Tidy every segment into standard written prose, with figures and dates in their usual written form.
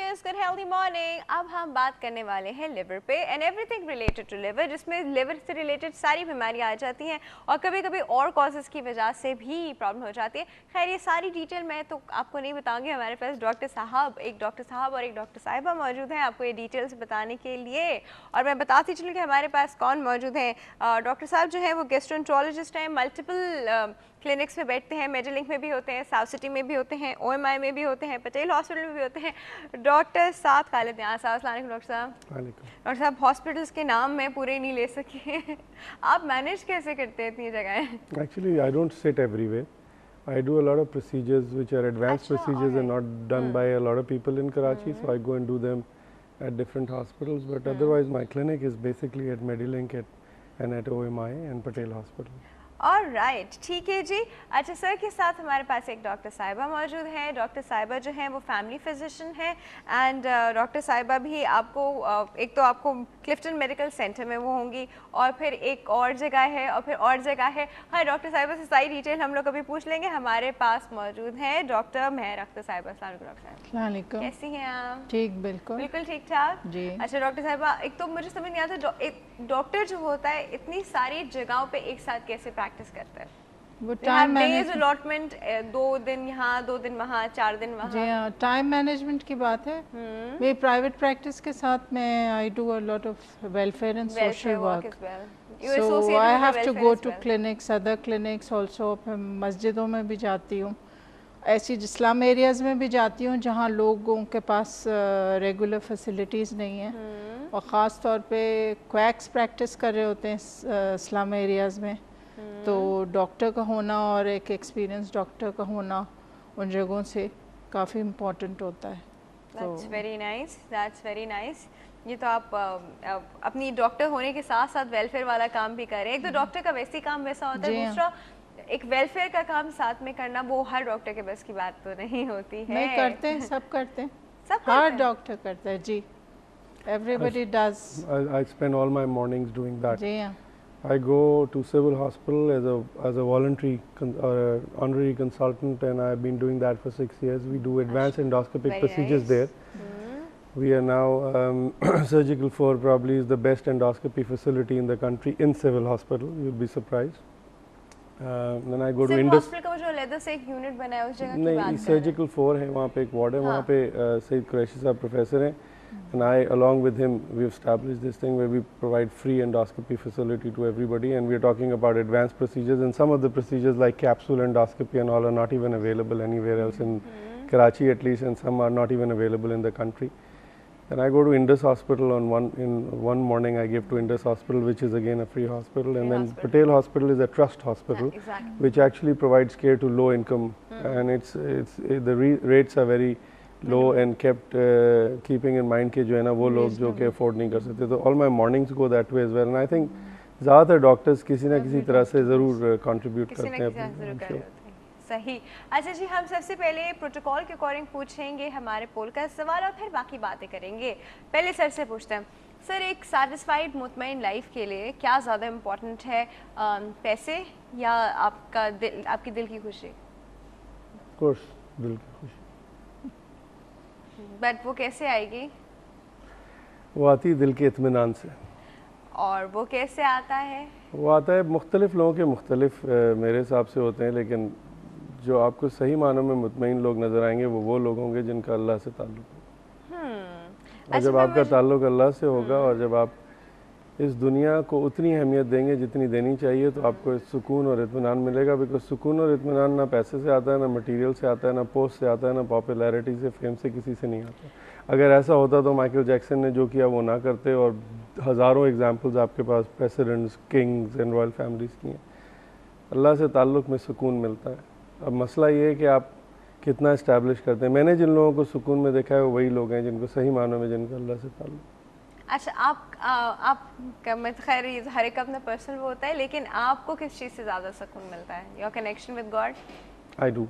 Viewers, good healthy morning. अब हम बात करने वाले हैं लिवर पे and everything related to liver, जिसमें लिवर से रिलेटेड सारी बीमारियां आ जाती हैं और कभी कभी और कॉजेज़ की वजह से भी प्रॉब्लम हो जाती है। खैर, ये सारी डिटेल मैं तो आपको नहीं बताऊंगी, हमारे पास डॉक्टर साहब और एक डॉक्टर साहिबा मौजूद हैं आपको ये डिटेल्स बताने के लिए। और मैं बताती चलूँ कि हमारे पास कौन मौजूद हैं। डॉक्टर साहब जो हैं वो गैस्ट्रोएंटरोलॉजिस्ट हैं, मल्टीपल क्लिनिक्स में बैठते हैं, मेडलिंक में भी होते हैं, साउथ सिटी में भी होते हैं, OMI में भी होते हैं, पटेल हॉस्पिटल में भी होते हैं। डॉक्टर साथ खालिद यहाँ। अस्सलाम वालेकुम डॉक्टर साहब। डॉक्टर साहब, हॉस्पिटल्स के नाम मैं पूरे नहीं ले सकी आप मैनेज कैसे करते हैं इतनी जगहें? Actually, I don't sit everywhere. I do a lot of procedures which are advanced procedures and not done by a lot of people in Karachi, so I go and do them at different hospitals. But otherwise, my clinic is basically at Medilink and at OMI and Patel Hospital. Alright, ठीक है जी। अच्छा sir, के साथ हमारे पास एक doctor साहिबा मौजूद हैं। डॉक्टर साहिबा जो हैं वो फैमिली फिजिशियन हैं एंड डॉक्टर साहिबा भी आपको एक तो आपको क्लिफ्टन मेडिकल सेंटर में वो होंगी और फिर एक और जगह है और फिर और जगह है। हाँ, डॉक्टर साहिबा से सारी डिटेल हम लोग अभी पूछ लेंगे। हमारे पास मौजूद हैं डॉक्टर मेहर अख्तर साहिबा। अस्सलाम वालेकुम, कैसी हैं आप? ठीक, बिल्कुल ठीक ठाक जी। अच्छा डॉक्टर साहिबा, एक तो मुझे समझ नहीं आता डॉक्टर जो होता है इतनी सारी जगहों पे एक साथ कैसे प्रैक्टिस करता है? वो टाइम मैनेजमेंट अलॉटमेंट, 2 दिन यहाँ 2 दिन वहाँ 4 दिन वहाँ। जी हाँ, टाइम मैनेजमेंट की बात है। मेरी प्राइवेट प्रैक्टिस के साथ मैं I do a lot of welfare and social work, so I have to go to clinics, other clinics also. मस्जिदों में भी जाती हूँ, ऐसी स्लम एरियाज़ में भी जाती हूँ जहाँ लोगों के पास रेगुलर फैसिलिटीज़ नहीं है और ख़ास तौर पे क्वैक्स प्रैक्टिस कर रहे होते हैं स्लम एरियाज़ में, तो डॉक्टर का होना और एक एक्सपीरियंस डॉक्टर का होना उन जगहों से काफ़ी इम्पोर्टेंट होता है। That's very nice, that's very nice। ये तो आप अपनी डॉक्टर होने के साथ साथ वेलफेयर वाला काम भी कर रहे हैं। एक तो डॉक्टर का वैसे काम वैसा होता है, दूसरा एक वेलफेयर का काम साथ में करना वो हर डॉक्टर के बस की बात तो नहीं होती है। नहीं करते हैं, सब करते हैं, हर डॉक्टर करता है जी। Everybody does. I spend all my mornings doing that. जी हाँ। I go to civil hospital as a voluntary honorary consultant, and I've been doing that for 6 years. We do advanced endoscopic procedures there. We are now Surgical 4 probably is the best endoscopy facility in the country in civil hospital. You'll be surprised. Then I go to Indus. Hospital का जो leather से एक unit बना है उस जगह की बात नहीं, सर्जिकल 4 है, वहाँ पे एक वार्ड है, वहाँ पे सईद कुरैशी साहब प्रोफेसर हैं, and I along with him we have established this thing where we provide free endoscopy facility to everybody, and we are talking about advanced procedures, and some of the procedures like capsule endoscopy and all are not even available anywhere else in Karachi at least, and some are not even available in the country. Then I go to Indus Hospital one morning. I give to Indus Hospital, which is again a free hospital, and then Patel Hospital is a trust hospital, which actually provides care to low income, and the rates are very low and keeping in mind कि जो है ना वो लोग जो कि afford नहीं कर सकते, तो all my mornings go that way as well, and I think ज़्यादातर doctors किसी ना किसी तरह से ज़रूर contribute करते हैं। सही। अच्छा जी, हम सबसे पहले प्रोटोकॉल के अकॉर्डिंग पूछेंगे हमारे पोल का सवाल और फिर बाकी बातें करेंगे। पहले सर से पूछते हैं, सर एक सैटिस्फाइड मुतमईन लाइफ के लिए क्या ज़्यादा इम्पोर्टेंट है, पैसे या आपकी दिल की खुशी? Of course, दिल की खुशी। बट वो कैसे आएगी? वो आती है दिल के इत्मीनान से। और वो कैसे आता है? वो आता है मुख्तलिफ लोगों के मुख्तलिफ मेरे हिसाब से होते हैं, लेकिन जो आपको सही मानों में मुतमईन लोग नज़र आएंगे वो लोग होंगे जिनका अल्लाह से ताल्लुक़ है। और जब आपका ताल्लुक़ अल्लाह से होगा और जब आप इस दुनिया को उतनी अहमियत देंगे जितनी देनी चाहिए, तो आपको सुकून और इत्मीनान मिलेगा। बिकॉज सुकून और इत्मीनान ना पैसे से आता है, ना मटेरियल से आता है, ना पोस्ट से आता है, ना पॉपुलैरिटी से, फेम से, किसी से नहीं आता। अगर ऐसा होता तो माइकल जैक्सन ने जो किया वो ना करते, और हज़ारों एग्जांपल्स आपके पास presidents, kings and royal families की हैं। अल्लाह से ताल्लुक़ में सुकून मिलता है। अब मसला ये है कि आप कितना इस्टेब्लिश करते हैं। मैंने जिन लोगों को सुकून में देखा है वो वही लोग हैं जिनको सही मानों में जिनका अल्लाह से ताल्लुक़। अच्छा, आप मैं खैर हर एक अपना पर्सनल वो होता है, लेकिन आपको किस चीज़ से ज़्यादा सुकून मिलता है? Your connection with God? I do.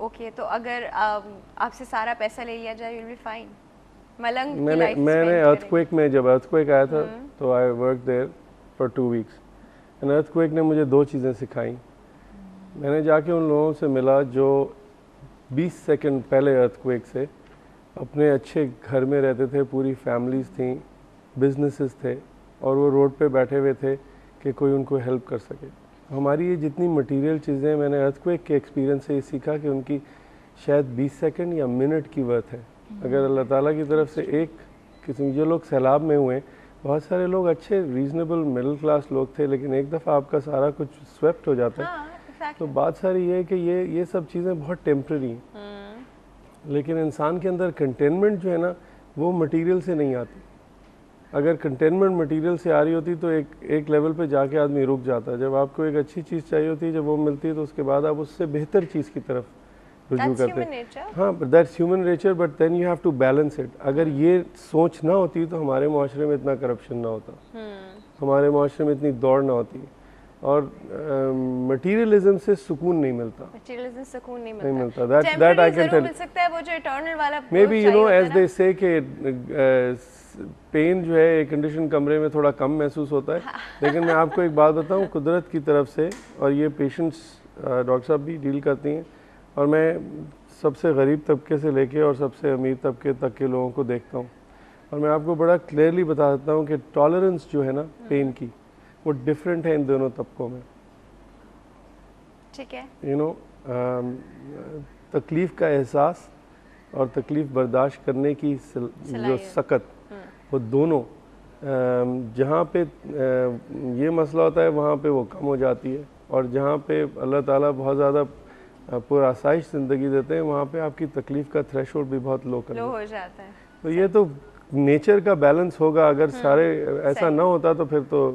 Okay, तो अगर आपसे सारा पैसा ले लिया जाए, यू विल बी फाइन? मलंग मैंने अर्थक्वेक में, जब अर्थक्वेक आया था तो I work there for 2 weeks, and earthquake ने मुझे 2 चीज़ें सिखाई। मैंने जाके उन लोगों से मिला जो 20 सेकंड पहले अर्थक्वेक से اپنے اچھے گھر میں رہتے تھے, پوری فیملیز تھیں, بزنسز تھے, اور وہ روڈ پہ بیٹھے ہوئے تھے کہ کوئی ان کو ہیلپ کر سکے. ہماری یہ جتنی مٹیریل چیزیں, میں نے ارتھ کویک کے ایکسپیرینس سے یہ سیکھا کہ ان کی شاید 20 سیکنڈ یا منٹ کی ورتھ ہے. اگر اللہ تعالیٰ کی طرف سے ایک قسم, جو لوگ سیلاب میں ہوئے, بہت سارے لوگ اچھے ریزنیبل مڈل کلاس لوگ تھے, لیکن ایک دفعہ آپ کا سارا کچھ سویپٹ ہو جاتا ہے. تو بات ساری یہ ہے کہ یہ سب چیزیں بہت ٹیمپرری ہیں, لیکن انسان کے اندر کنٹینمنٹ جو ہے نا وہ مٹیریل سے نہیں آتی. اگر کنٹینمنٹ مٹیریل سے آ رہی ہوتی تو ایک لیول پہ جا کے آدمی رک جاتا ہے. جب آپ کو ایک اچھی چیز چاہیے ہوتی ہے, جب وہ ملتی ہے تو اس کے بعد آپ اس سے بہتر چیز کی طرف رجوع کرتے ہیں. ہاں, that's human nature, but then you have to balance it. اگر یہ سوچ نہ ہوتی تو ہمارے معاشرے میں اتنا کرپشن نہ ہوتا, ہمارے معاشرے میں اتنی دوڑ نہ ہوتی, اور مٹیریلزم سے سکون نہیں ملتا. That I can tell. Maybe you know, as they say کہ پین جو ہے ایئر کنڈیشن کمرے میں تھوڑا کم محسوس ہوتا ہے, لیکن میں آپ کو ایک بات بتاؤں, قدرت کی طرف سے, اور یہ پیشنٹس ڈاکٹر صاحب بھی ڈیل کرتی ہیں, اور میں سب سے غریب طبقے سے لے کے اور سب سے امیر طبقے تک کے لوگوں کو دیکھتا ہوں, اور میں آپ کو بڑا کلیئرلی بتا دیتا ہوں کہ ٹالرنس جو ہے نا پین کی, وہ ڈفرینٹ ہے ان دونوں طبقوں میں. ٹھیک ہے, یو نو, تکلیف کا احساس اور تکلیف برداشت کرنے کی جو سکت, وہ دونوں جہاں پہ یہ مسئلہ ہوتا ہے وہاں پہ وہ کم ہو جاتی ہے, اور جہاں پہ اللہ تعالیٰ بہت زیادہ پرآسائش زندگی دیتے ہیں وہاں پہ آپ کی تکلیف کا تھریش ہولڈ بھی بہت لو ہو جاتا ہے. تو یہ تو نیچر کا بیلنس ہوگا. اگر سارے ایسا نہ ہوتا تو پھر تو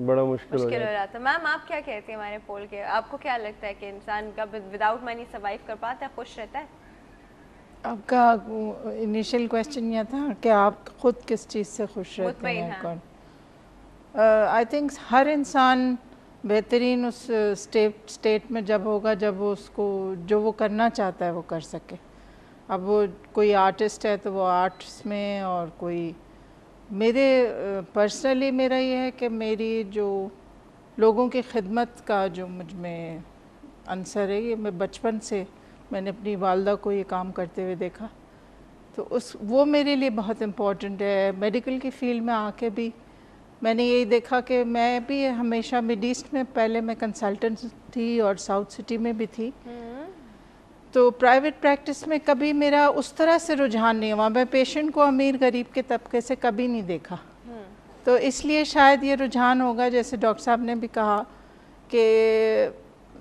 بڑا مشکل ہو جاتا. میم آپ کیا کہتے ہیں ہمارے پول کے, آپ کو کیا لگتا ہے کہ انسان کا وداؤٹ منی سروائیو کر پاتا ہے, خوش رہتا ہے؟ آپ کا انیشیل کویسچن یہ تھا کہ آپ خود کس چیز سے خوش رہتے ہیں. کون آئی تھنک ہر انسان بہترین اس اسٹیٹ میں جب ہوگا جب وہ اس کو جو وہ کرنا چاہتا ہے وہ کر سکے. اب وہ کوئی آرٹسٹ ہے تو وہ آرٹس میں, اور کوئی میرے پرسنلی میرا یہ ہے کہ میری جو لوگوں کی خدمت کا جو مجھ میں عنصر ہے, یہ میں بچپن سے میں نے اپنی والدہ کو یہ کام کرتے ہوئے دیکھا, تو وہ میرے لیے بہت امپورٹنٹ ہے. میڈیکل کی فیلڈ میں آ کے بھی میں نے یہی دیکھا کہ میں بھی ہمیشہ مڈ ایسٹ میں, پہلے میں کنسلٹنٹ تھی اور ساؤتھ سٹی میں بھی تھی, تو پرائیویٹ پریکٹس میں کبھی میرا اس طرح سے رجحان نہیں ہوا. میں پیشنٹ کو امیر غریب کے طبقے سے کبھی نہیں دیکھا, تو اس لیے شاید یہ رجحان ہوگا. جیسے ڈاکٹر صاحب نے بھی کہا کہ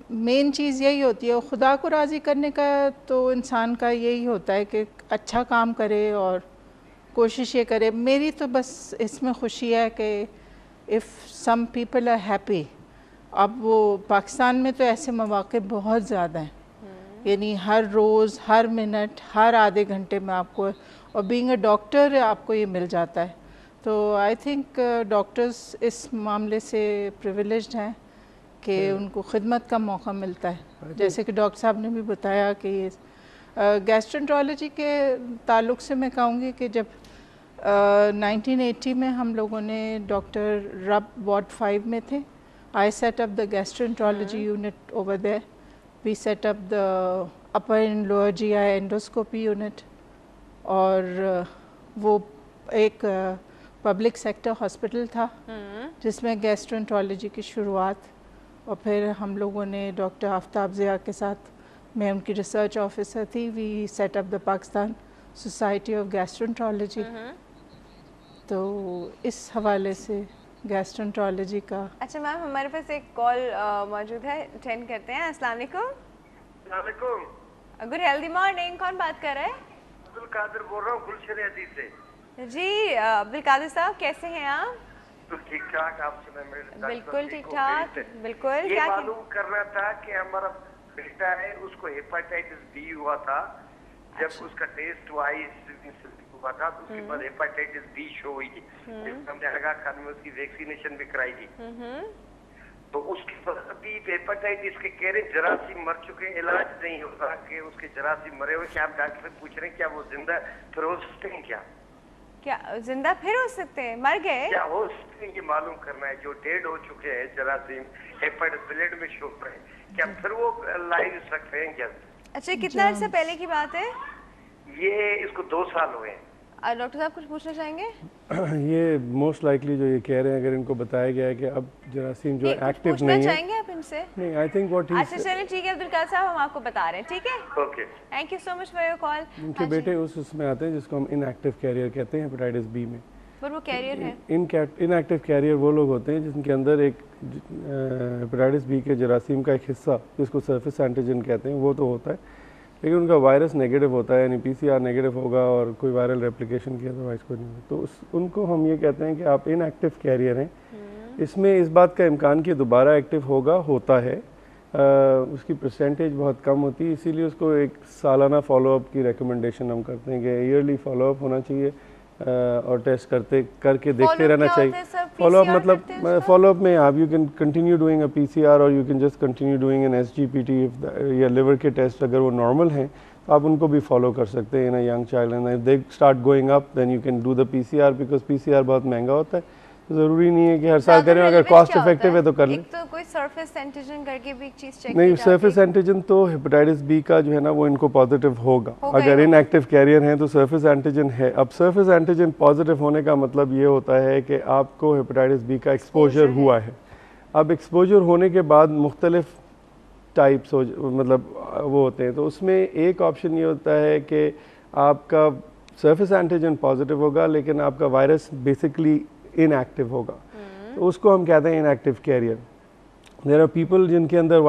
مین چیز یہی ہوتی ہے, خدا کو راضی کرنے کا تو انسان کا یہی ہوتا ہے کہ اچھا کام کرے اور کوشش یہ کرے. میری تو بس اس میں خوشی ہے کہ if some people are happy. اب وہ پاکستان میں تو ایسے مواقع بہت زیادہ ہیں, یعنی ہر روز, ہر منٹ, ہر آدھے گھنٹے میں آپ کو, اور بینگ اے ڈاکٹر آپ کو یہ مل جاتا ہے. تو آئی تھنک ڈاکٹرز اس معاملے سے پریویلیجڈ ہیں کہ ان کو خدمت کا موقع ملتا ہے. جیسے کہ ڈاکٹر صاحب نے بھی بتایا کہ گیسٹرنٹرولوجی کے تعلق سے میں کہوں گی کہ جب 1980 میں ہم لوگوں نے ڈاکٹر رب وارڈ 5 میں تھے, I set up the gastroenterology unit over there. We set up the upper and lower GI endoscopy unit, اور وہ ایک پبلک سیکٹر ہاسپٹل تھا جس میں گیسٹرنٹرولوجی کی شروعات, اور پھر ہم لوگوں نے ڈاکٹر آفتاب ضیاء کے ساتھ, میں ان کی ریسرچ آفیسر تھی, we set up the Pakistan society of gastroenterology. تو اس حوالے سے گیسٹرنٹرولوجی کا. اچھا میم, ہمارے پاس ایک کال موجود ہے, اٹینڈ کرتے ہیں. السلام علیکم. السلام علیکم. Good healthy morning. کون بات کر رہے ہیں؟ عبدالقادر بول رہا ہوں گلشن عزیز سے. جی عبدالقادر صاحب, کیسے ہیں آپ؟ ٹھیک ٹھاک. آپ سے میں بالکل ٹھیک ٹھاک. بالکل. یہ معلوم کرنا تھا کہ ہمارا بیٹا ہے, اس کو ہیپاٹائٹس بی ہوا تھا. جب اس کا ٹیسٹ ہوا تھا تو اس کے بعد ہیپاٹائٹس بی شو ہوئی تھی, ہم نے آگاہ خان میں اس کی ویکسینیشن بھی کرائی تھی. تو اس کے بعد ابھی ہیپاٹائٹس کے کہہ رہے جراثیم مر چکے, علاج نہیں ہوتا کہ اس کے جراثیم مرے ہوئے. کیا آپ ڈاکٹر سے پوچھ رہے ہیں کیا وہ زندہ پھر ہو سکتے ہیں؟ کیا زندہ پھر ہو سکتے ہیں؟ مر گئے کیا ہو سکتے ہیں, یہ معلوم کرنا ہے. جو ڈیڈ ہو چکے ہیں جراثیم ہیپاٹائٹس بلڈ میں شو رہے ہیں, کیا پھر وہ لائیو سکتے ہیں کیا؟ اچھا, کتنا عرصہ پہلے کی بات ہے؟ ये इसको 2 साल हुए हैं। डॉक्टर साहब कुछ पूछना चाहेंगे? ये मोस्ट लाइकली जो ये कह रहे हैं, अगर इनको बताया गया है कि अब जरासीम जो एक्टिव पूछना नहीं है, चाहेंगे आप इनसे? नहीं, आई थिंक व्हाट अच्छा चलिए ठीक है अब्दुल कादिर साहब, हम आपको बता रहे हैं, ठीक है? Okay, thank you so much for your call. उनके बेटे उसमें आते हैं जिसको हम इनएक्टिव कैरियर कहते हैं हेपेटाइटिस बी में। पर वो कैरियर है? इनएक्टिव कैरियर वो लोग होते हैं जिनके अंदर एक हेपेटाइटिस बी के जरासीम का एक हिस्सा जिसको सरफेस एंटीजन कहते हैं वो तो होता है, लेकिन उनका वायरस नेगेटिव होता है, यानी पीसीआर नेगेटिव होगा और कोई वायरल रेप्लिकेशन की अदरवाइज कोई नहीं होगा, तो उनको हम ये कहते हैं कि आप इनएक्टिव कैरियर हैं। इसमें इस बात का इम्कान कि दोबारा एक्टिव होता है, उसकी परसेंटेज बहुत कम होती है, इसीलिए उसको एक सालाना फॉलोअप की रिकमेंडेशन हम करते हैं कि ईयरली फॉलोअप होना चाहिए और टेस्ट करके देखते रहना चाहिए। फॉलोअप मतलब फॉलोअप में आप you can continue doing a PCR और you can just continue doing an SGPT या लिवर के टेस्ट अगर वो नॉर्मल हैं तो आप उनको भी फॉलो कर सकते हैं in a young child, and if they start going up then you can do the PCR, because PCR बहुत महंगा होता है, ज़रूरी नहीं है कि हर साल करें, अगर कॉस्ट इफेक्टिव है तो कर लें। एक तो कोई सरफेस एंटीजन करके भी एक चीज चेक नहीं, सरफेस एंटीजन तो हेपेटाइटिस बी का जो है ना वो इनको पॉजिटिव होगा, अगर इनएक्टिव कैरियर हैं तो सरफेस एंटीजन है। अब सरफेस एंटीजन पॉजिटिव होने का मतलब ये होता है कि आपको हेपेटाइटिस बी का एक्सपोजर हुआ है। अब एक्सपोजर होने के बाद मुख्तलिफ टाइप्स मतलब वो होते हैं, तो उसमें एक ऑप्शन ये होता है कि आपका सरफेस एंटीजन पॉजिटिव होगा लेकिन आपका वायरस बेसिकली इनएक्टिव होगा, तो उसको हम कहते हैं inactive carrier. There are people जिनके अंदर